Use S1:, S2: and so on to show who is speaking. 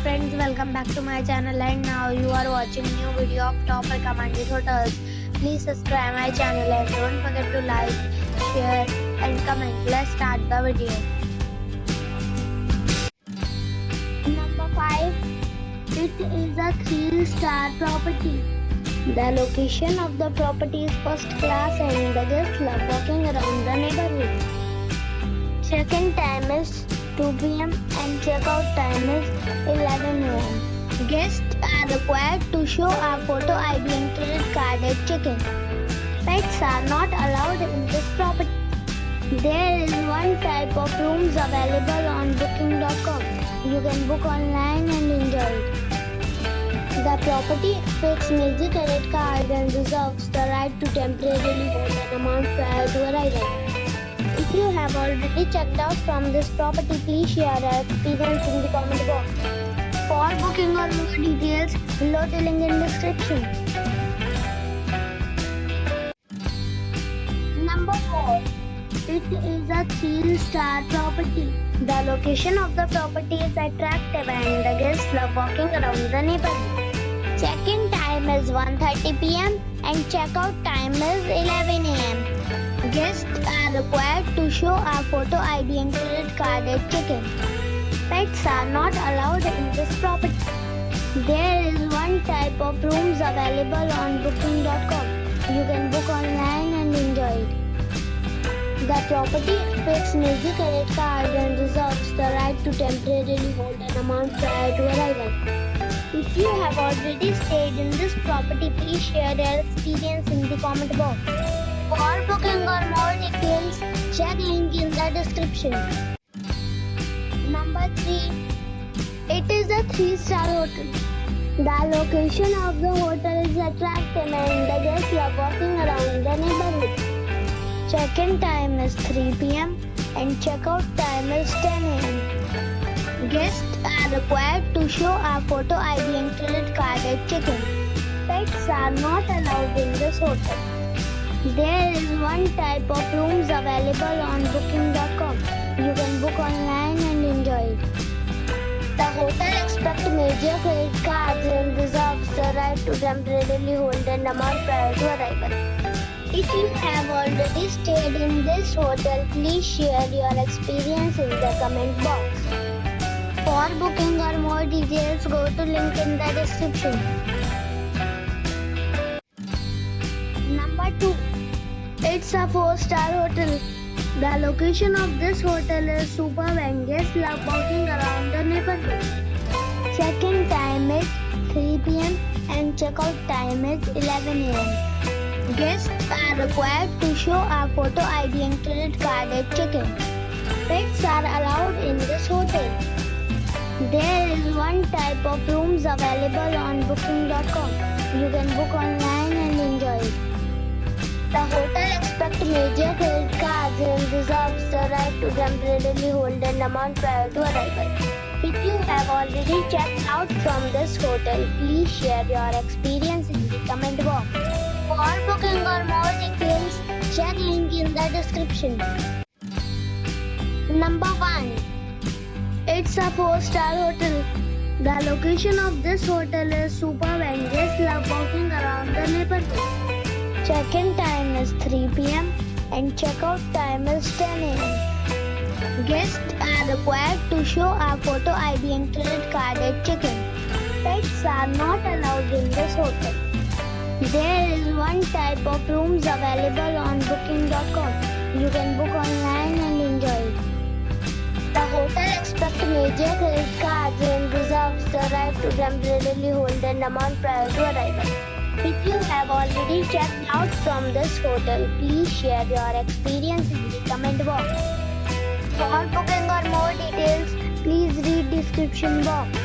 S1: friends, welcome back to my channel, and now you are watching new video of top recommended hotels. Please subscribe my channel and don't forget to like, share and comment. Let's start the video. Number 5. It is a 3-star property. The location of the property is first class and the guests love walking around the neighborhood. Check-in time is 2 p.m. and check-out time is 11 a.m. Guests are required to show a photo ID and credit card at check-in. Pets are not allowed in this property. There is one type of rooms available on booking.com. You can book online and enjoy it. The property accepts major credit cards and reserves the right to temporarily hold an amount prior to arrival. If you have already checked out from this property, please share your experience in the comment box. For booking or more details, below the link in description. Number 4. It is a 3-star property. The location of the property is attractive and the guests love walking around the neighborhood. Check-in time is 1:30 p.m. and check-out time is 11 a.m. Guests are required to show a photo ID and credit card at check-in. Pets are not allowed in this property. There is one type of rooms available on booking.com. You can book online and enjoy it. The property accepts major credit cards and reserves the right to temporarily hold an amount prior to arrival. If you have already stayed in this property, please share your experience in the comment box. For booking or more details, check link in the description. Number 3. It is a 3-star hotel. The location of the hotel is attractive and the guests love walking around the neighborhood. Check-in time is 3 p.m. and check-out time is 10 a.m. Guests are required to show a photo ID and credit card at check-in. Pets are not allowed in this hotel. There is one type of rooms available on booking.com. You can book online and enjoy it. The hotel accepts major credit cards and reserves the right to temporarily hold an amount prior to arrival. If you have already stayed in this hotel, please share your experience in the comment box. For booking or more details, go to link in the description. Number 2. It's a 4-star hotel. The location of this hotel is superb and guests love walking around the neighborhood. Check-in time is 3 p.m. and check-out time is 11 a.m. Guests are required to show a photo ID and credit card at check-in. Pets are allowed in this hotel. There is one type of rooms available on booking.com. You can book online and enjoy it. The hotel accepts major credit cards and reserves the right to temporarily hold an amount prior to arrival. If you have already checked out from this hotel, please share your experience in the comment box. For booking or more details, check link in the description. Number 1. It's a 4-star hotel. The location of this hotel is superb and guests love walking around the neighborhood. Check-in time is 3 p.m. and check-out time is 10 a.m. Guests are required to show a photo ID and credit card at check-in. Pets are not allowed in this hotel. There is one type of rooms available on booking.com. You can book online and enjoy it. The hotel accepts major credit cards and reserves the right to temporarily hold an amount prior to arrival. If you have already checked out from this hotel, please share your experience in the comment box. For booking or more details, please read description box.